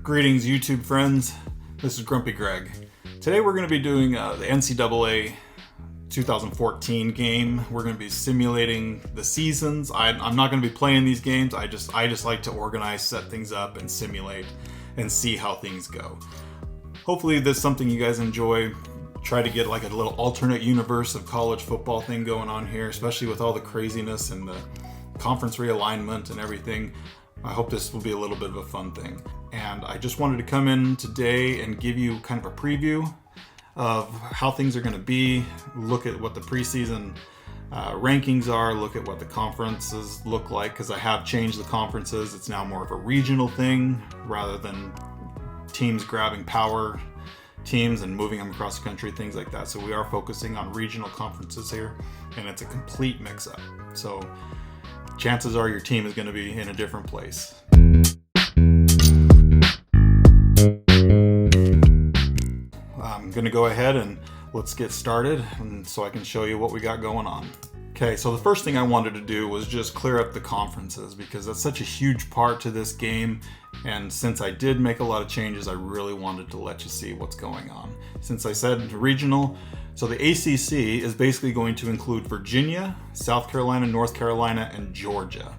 Greetings, YouTube friends. This is Grumpy Greg. Today we're going to be doing the NCAA 2014 game. We're going to be simulating the seasons. I'm not going to be playing these games. I just like to organize, set things up, and simulate and see how things go. Hopefully this is something you guys enjoy. Try to get like a little alternate universe of college football thing going on here, especially with all the craziness and the conference realignment and everything. I hope this will be a little bit of a fun thing. And I just wanted to come in today and give you kind of a preview of how things are going to be, look at what the preseason rankings are, look at what the conferences look like, because I have changed the conferences. It's now more of a regional thing rather than teams grabbing power teams and moving them across the country, things like that. So we are focusing on regional conferences here, and it's a complete mix-up. So chances are your team is going to be in a different place. I'm going to go ahead and let's get started, and so I can show you what we got going on. Okay, so the first thing I wanted to do was just clear up the conferences because that's such a huge part to this game, and since I did make a lot of changes, I really wanted to let you see what's going on. Since I said regional, so the ACC is basically going to include Virginia, South Carolina, North Carolina, and Georgia.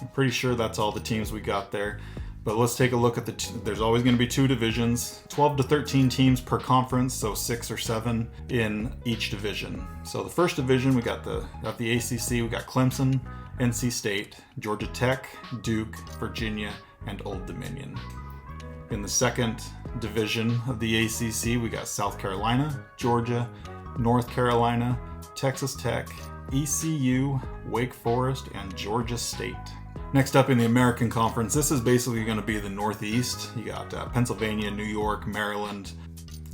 I'm pretty sure that's all the teams we got there. But let's take a look at there's always going to be two divisions, 12 to 13 teams per conference, so 6 or 7 in each division. So the first division, we got of the ACC, we got Clemson, NC State, Georgia Tech, Duke, Virginia, and Old Dominion. In the second division of the ACC, we got South Carolina, Georgia, North Carolina, Texas Tech, ECU, Wake Forest, and Georgia State. Next up in the American Conference, this is basically going to be the Northeast. You got Pennsylvania, New York, Maryland,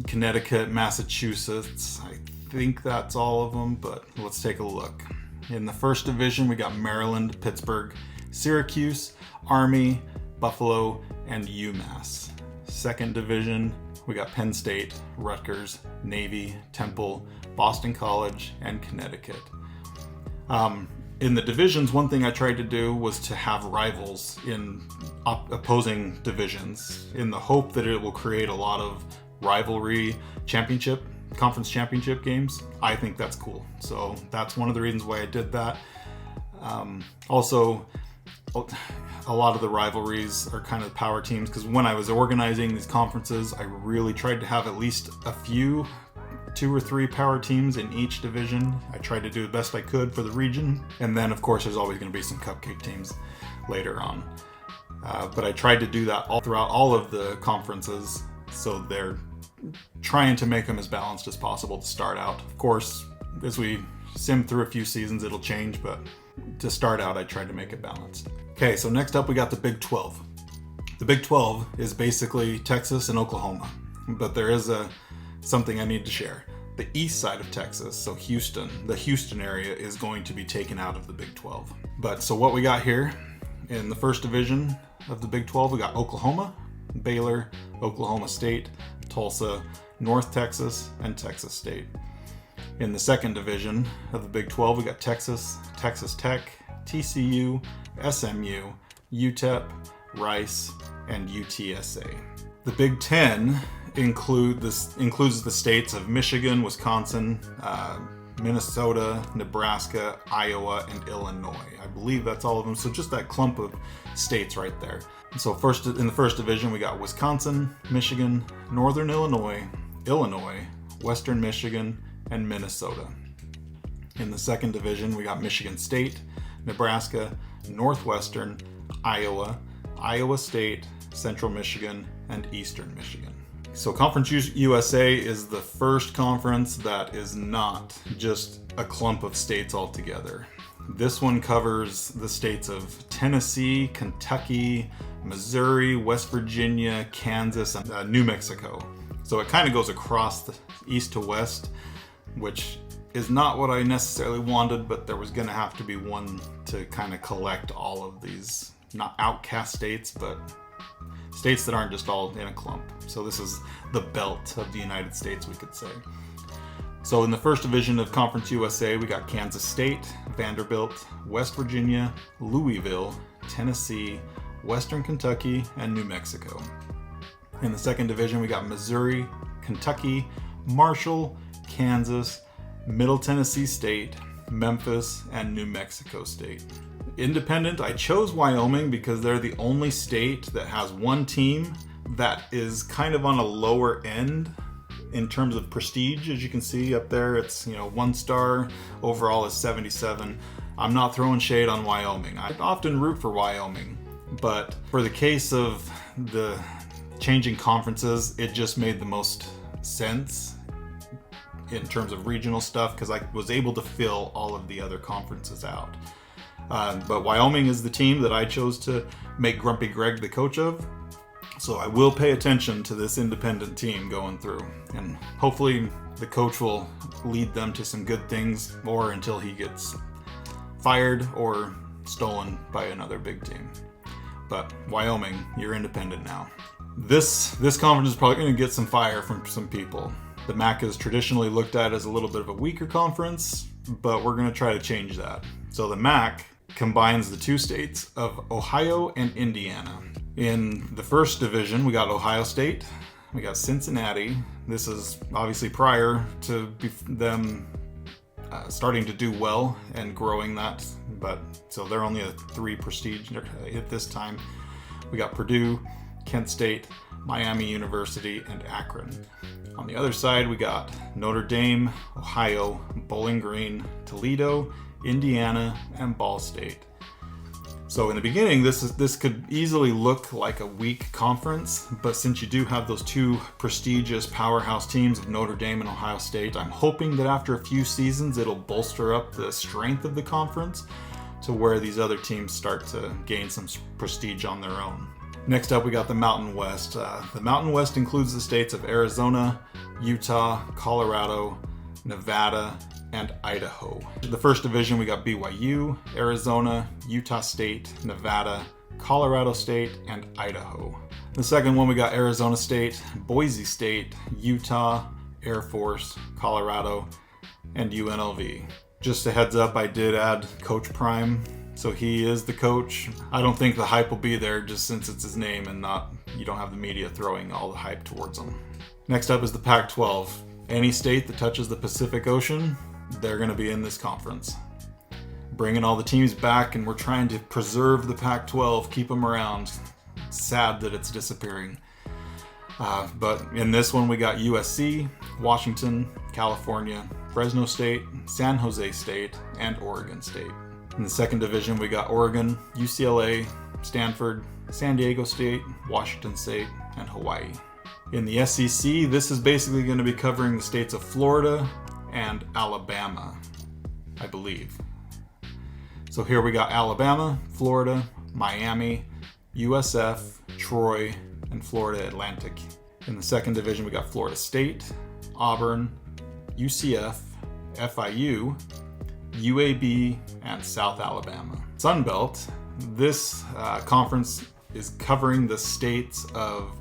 Connecticut, Massachusetts. I think that's all of them, but let's take a look. In the first division, we got Maryland, Pittsburgh, Syracuse, Army, Buffalo, and UMass. Second division, we got Penn State, Rutgers, Navy, Temple, Boston College, and Connecticut. In the divisions, one thing I tried to do was to have rivals in opposing divisions in the hope that it will create a lot of rivalry conference championship games. I think that's cool. So that's one of the reasons why I did that. Also, a lot of the rivalries are kind of power teams because when I was organizing these conferences, I really tried to have at least a few 2 or 3 power teams in each division. I tried to do the best I could for the region. And then, of course, there's always going to be some cupcake teams later on. But I tried to do that all throughout all of the conferences, so they're trying to make them as balanced as possible to start out. Of course, as we sim through a few seasons, it'll change, but to start out, I tried to make it balanced. Okay, so next up, we got the Big 12. The Big 12 is basically Texas and Oklahoma, but there is something I need to share. The east side of Texas, so Houston, the Houston area is going to be taken out of the Big 12. But so what we got here in the first division of the Big 12, we got Oklahoma, Baylor, Oklahoma State, Tulsa, North Texas, and Texas State. In the second division of the Big 12, we got Texas, Texas Tech, TCU, SMU, UTEP, Rice, and UTSA. The Big 10 includes the states of Michigan, Wisconsin, Minnesota, Nebraska, Iowa, and Illinois. I believe that's all of them. So just that clump of states right there. So in the first division, we got Wisconsin, Michigan, Northern Illinois, Western Michigan, and Minnesota. In the second division, we got Michigan State, Nebraska, Northwestern, Iowa, Iowa State, Central Michigan, and Eastern Michigan. So Conference USA is the first conference that is not just a clump of states altogether. This one covers the states of Tennessee, Kentucky, Missouri, West Virginia, Kansas, and New Mexico. So it kind of goes across the east to west, which is not what I necessarily wanted, but there was going to have to be one to kind of collect all of these, not outcast states, but states that aren't just all in a clump. So this is the belt of the United States, we could say. So in the first division of Conference USA, we got Kansas State, Vanderbilt, West Virginia, Louisville, Tennessee, Western Kentucky, and New Mexico. In the second division, we got Missouri, Kentucky, Marshall, Kansas, Middle Tennessee State, Memphis, and New Mexico State. Independent, I chose Wyoming because they're the only state that has one team that is kind of on a lower end in terms of prestige. As you can see up there, it's 1 star, overall is 77. I'm not throwing shade on Wyoming. I often root for Wyoming, but for the case of the changing conferences, it just made the most sense in terms of regional stuff because I was able to fill all of the other conferences out. But Wyoming is the team that I chose to make Grumpy Greg the coach of. So I will pay attention to this independent team going through, and hopefully the coach will lead them to some good things, or until he gets fired or stolen by another big team. But Wyoming, you're independent now. This conference is probably going to get some fire from some people. The MAC is traditionally looked at as a little bit of a weaker conference, but we're going to try to change that. So the MAC combines the two states of Ohio and Indiana. In the first division, we got Ohio State, we got Cincinnati. This is obviously prior to them starting to do well and growing that, but so they're only a 3 prestige at this time. We got Purdue, Kent State, Miami University, and Akron. On the other side, we got Notre Dame, Ohio, Bowling Green, Toledo, Indiana, and Ball State. So in the beginning, this could easily look like a weak conference, but since you do have those 2 prestigious powerhouse teams of Notre Dame and Ohio State, I'm hoping that after a few seasons, it'll bolster up the strength of the conference to where these other teams start to gain some prestige on their own. Next up, we got the Mountain West. The Mountain West includes the states of Arizona, Utah, Colorado, Nevada, and Idaho. In the first division, we got BYU, Arizona, Utah State, Nevada, Colorado State, and Idaho. The second one, we got Arizona State, Boise State, Utah, Air Force, Colorado, and UNLV. Just a heads up, I did add Coach Prime, so he is the coach. I don't think the hype will be there just since it's his name and you don't have the media throwing all the hype towards him. Next up is the Pac-12. Any state that touches the Pacific Ocean, they're going to be in this conference. Bringing all the teams back, and we're trying to preserve the Pac-12, keep them around. It's sad that it's disappearing. But in this one, we got USC, Washington, California, Fresno State, San Jose State, and Oregon State. In the second division, we got Oregon, UCLA, Stanford, San Diego State, Washington State, and Hawaii. In the SEC, this is basically going to be covering the states of Florida and Alabama, I believe. So here we got Alabama, Florida, Miami, USF, Troy, and Florida Atlantic. In the second division, we got Florida State, Auburn, UCF, FIU, UAB, and South Alabama. Sun Belt, this conference is covering the states of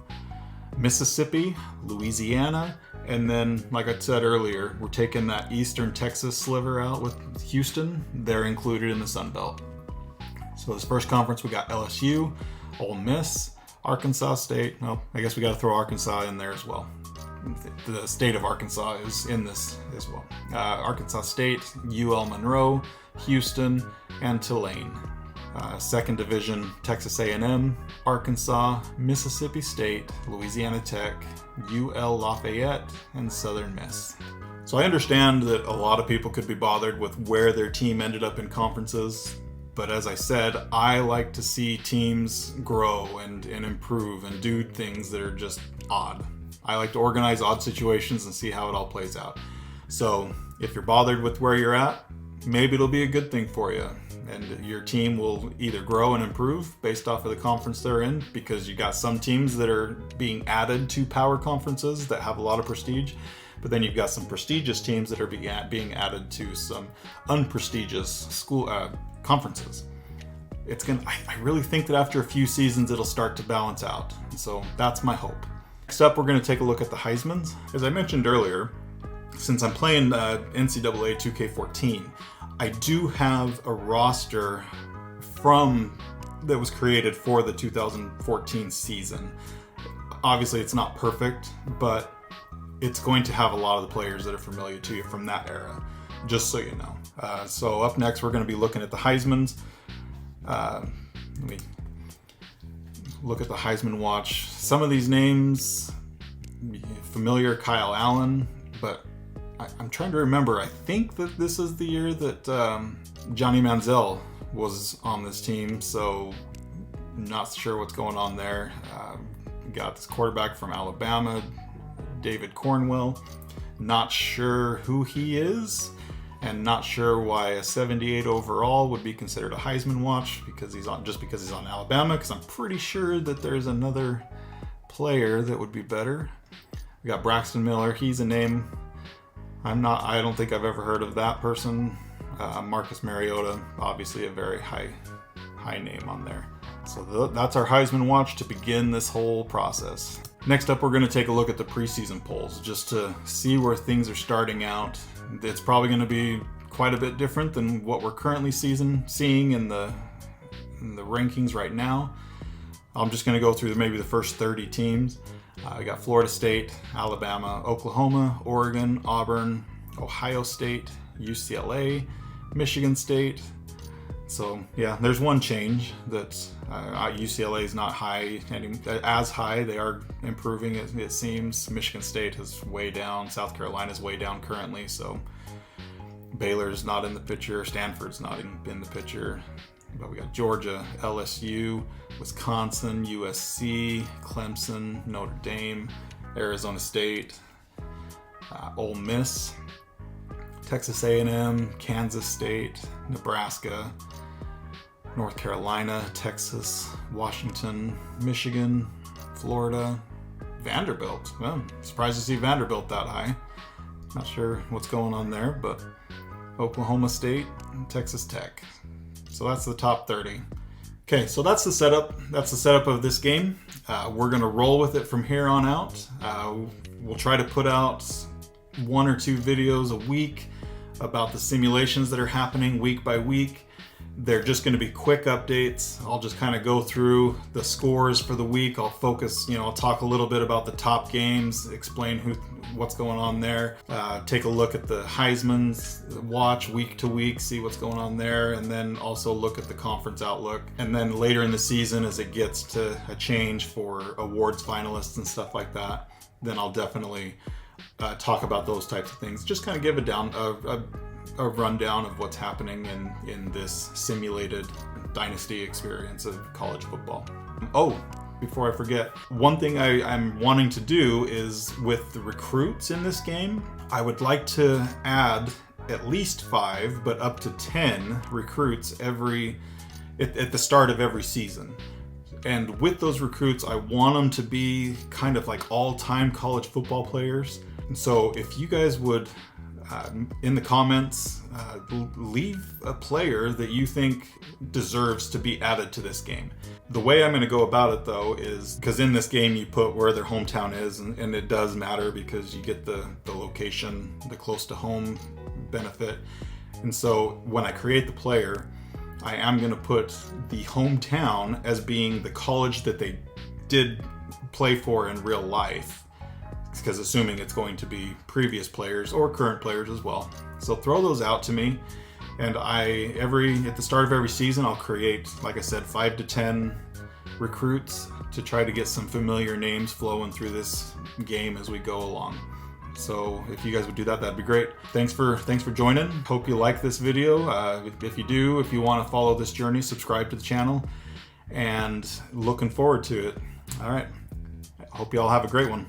Mississippi, Louisiana, and then, like I said earlier, we're taking that eastern Texas sliver out with Houston. They're included in the Sun Belt. So this first conference, we got LSU, Ole Miss, Arkansas State. Well, I guess we got to throw Arkansas in there as well. The state of Arkansas is in this as well. Arkansas State, UL Monroe, Houston, and Tulane. Second division, Texas A&M, Arkansas, Mississippi State, Louisiana Tech, UL Lafayette, and Southern Miss. So I understand that a lot of people could be bothered with where their team ended up in conferences, but as I said, I like to see teams grow and improve and do things that are just odd. I like to organize odd situations and see how it all plays out. So if you're bothered with where you're at, maybe it'll be a good thing for you. And your team will either grow and improve based off of the conference they're in, because you got some teams that are being added to power conferences that have a lot of prestige, but then you've got some prestigious teams that are being added to some unprestigious school conferences. I really think that after a few seasons it'll start to balance out. So that's my hope. Next up, we're going to take a look at the Heismans. As I mentioned earlier, since I'm playing NCAA 2K14, I do have a roster that was created for the 2014 season. Obviously, it's not perfect, but it's going to have a lot of the players that are familiar to you from that era, just so you know. So up next, we're going to be looking at the Heismans. Let me look at the Heisman watch. Some of these names familiar, Kyle Allen, but I'm trying to remember. I think that this is the year that Johnny Manziel was on this team, so not sure what's going on there. Got this quarterback from Alabama, David Cornwell. Not sure who he is, and not sure why a 78 overall would be considered a Heisman watch because he's on Alabama. Because I'm pretty sure that there's another player that would be better. We got Braxton Miller. He's a name I don't think I've ever heard of that person. Marcus Mariota, obviously a very high name on there. So that's our Heisman watch to begin this whole process. Next up, we're going to take a look at the preseason polls just to see where things are starting out. It's probably going to be quite a bit different than what we're currently seeing in the rankings right now. I'm just going to go through maybe the first 30 teams. We got Florida State, Alabama, Oklahoma, Oregon, Auburn, Ohio State, UCLA, Michigan State. So yeah, there's one change that UCLA is not as high. They are improving, it seems. Michigan State is way down. South Carolina is way down currently. So Baylor's not in the picture. Stanford's not in the picture. But we got Georgia, LSU, Wisconsin, USC, Clemson, Notre Dame, Arizona State, Ole Miss, Texas A&M, Kansas State, Nebraska, North Carolina, Texas, Washington, Michigan, Florida, Vanderbilt. Well, surprised to see Vanderbilt that high. Not sure what's going on there, but Oklahoma State and Texas Tech. So that's the top 30. Okay, so that's the setup. That's the setup of this game. We're going to roll with it from here on out. We'll try to put out 1 or 2 videos a week about the simulations that are happening week by week. They're just going to be quick updates. I'll just kind of go through the scores for the week. I'll focus, I'll talk a little bit about the top games, explain what's going on there. Take a look at the Heisman's watch week to week, see what's going on there, and then also look at the conference outlook. And then later in the season, as it gets to a change for awards finalists and stuff like that, then I'll definitely talk about those types of things. Just kind of give a rundown of what's happening in this simulated Dynasty experience of college football. Oh, before I forget, one thing I'm wanting to do is with the recruits in this game, I would like to add at least 5, but up to 10 recruits at the start of every season. And with those recruits, I want them to be kind of like all-time college football players. And so if you guys would, in the comments, leave a player that you think deserves to be added to this game. The way I'm going to go about it, though, is because in this game you put where their hometown is, and it does matter because you get the location, the close to home benefit. And so when I create the player, I am going to put the hometown as being the college that they did play for in real life, because assuming it's going to be previous players or current players as well. So throw those out to me, and at the start of every season, I'll create, like I said, 5 to 10 recruits to try to get some familiar names flowing through this game as we go along. So if you guys would do that, that'd be great. Thanks for joining. Hope you like this video. If you do, if you want to follow this journey, subscribe to the channel, and looking forward to it. All right. I hope you all have a great one.